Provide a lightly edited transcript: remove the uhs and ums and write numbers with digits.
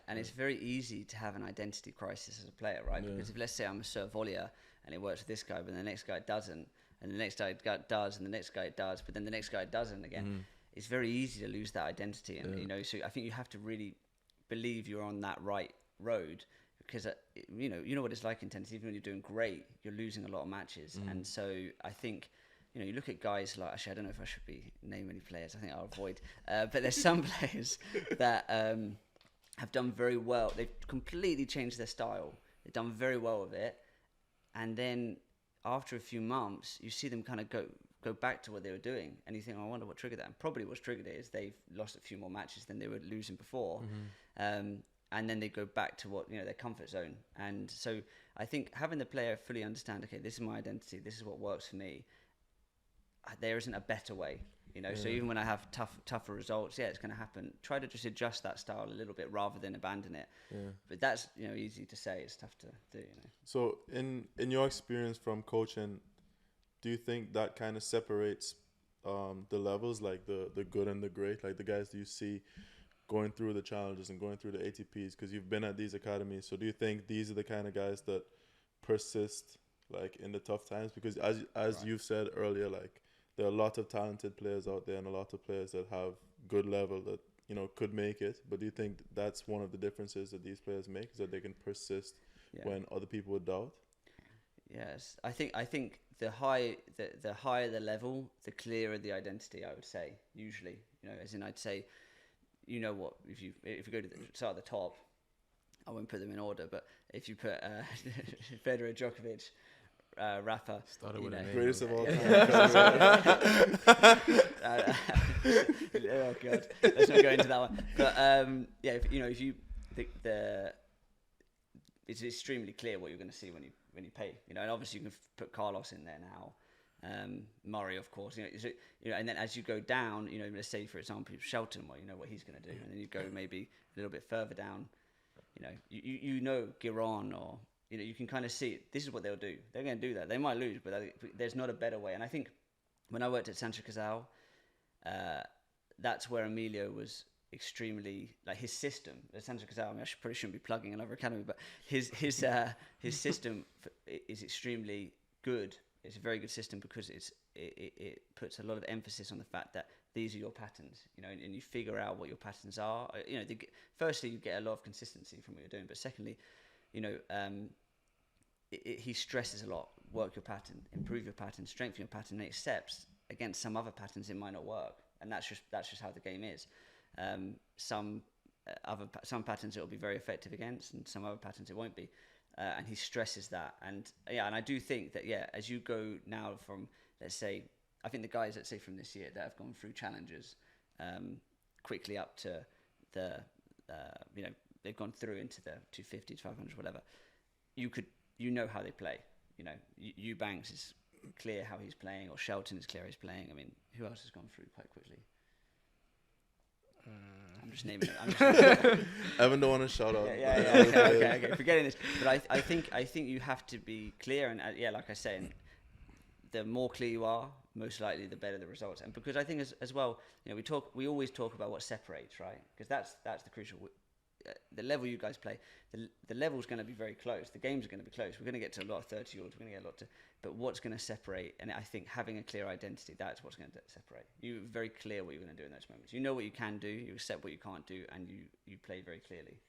and it's very easy to have an identity crisis as a player, right? Because if, let's say I'm a serve volleyer and it works with this guy, but the next guy doesn't, and the next guy does, and the next guy does, but then the next guy doesn't again. It's very easy to lose that identity, and you know. So I think you have to really believe you're on that right road, because you know what it's like in tennis. Even when you're doing great, you're losing a lot of matches, and so I think. You know, you look at guys like, actually, I don't know if I should be name any players. I think I'll avoid. But there's some players that have done very well. They've completely changed their style. They've done very well with it. And then after a few months, you see them kind of go back to what they were doing. And you think, oh, I wonder what triggered that. And probably what's triggered it is they've lost a few more matches than they were losing before. And then they go back to what, you know, their comfort zone. And so I think having the player fully understand, okay, this is my identity. This is what works for me. There isn't a better way, you know. So even when I have tougher results, it's going to happen. Try to just adjust that style a little bit rather than abandon it. But that's, you know, easy to say. It's tough to do, you know. So in your experience from coaching, do you think that kind of separates the levels, like the good and the great, like the guys that you see going through the challenges and going through the ATPs, because you've been at these academies? So do you think these are the kind of guys that persist like in the tough times? Because as you've said earlier, like, there are a lot of talented players out there and a lot of players that have good level that, you know, could make it. But do you think that's one of the differences that these players make, is that they can persist when other people would doubt? Yes, I think the higher the level, the clearer the identity, I would say, usually. You know, as in, I'd say, you know what, if you go to start at the top, I won't put them in order, but if you put Federer, Djokovic, Rafa, started with a name. Greatest of all time. Oh god, let's not go into that one. But if you it's extremely clear what you're going to see when you pay. You know, and obviously you can put Carlos in there now, Murray, of course. You know, and then as you go down, you know, let's say for example Shelton, well, you know what he's going to do, and then you go maybe a little bit further down. You know, you know Giron, or you know, you can kind of see this is what they'll do. They're going to do that. They might lose, but there's not a better way. And I think when I worked at Sancho Cazal, that's where Emilio was extremely, like, his system. At Sancho Cazal, I mean, probably shouldn't be plugging another academy, but his system is extremely good. It's a very good system because it puts a lot of emphasis on the fact that these are your patterns, you know, and you figure out what your patterns are. You know, firstly, you get a lot of consistency from what you're doing, but secondly, you know, he stresses a lot. Work your pattern, improve your pattern, strengthen your pattern, and accepts against some other patterns it might not work, and that's just how the game is. Some patterns it will be very effective against, and some other patterns it won't be. And he stresses that, and I do think that as you go now from, let's say, I think the guys, let's say, from this year that have gone through challenges quickly up to the you know, they've gone through into the 250, 500, whatever. You know how they play. You know, Eubanks is clear how he's playing, or Shelton is clear how he's playing. I mean, who else has gone through quite quickly? I'm just naming it. Evan don't want to shout out. Okay. Forgetting this, but I think you have to be clear, and like I say, the more clear you are, most likely the better the results. And because I think as well, you know, we always talk about what separates, right? Because that's the crucial. The level you guys play, the level's going to be very close. The games are going to be close. We're going to get to a lot of 30-year-olds. We're going to get a lot to. But what's going to separate? And I think having a clear identity, that's what's going to separate. You're very clear what you're going to do in those moments. You know what you can do. You accept what you can't do, and you play very clearly.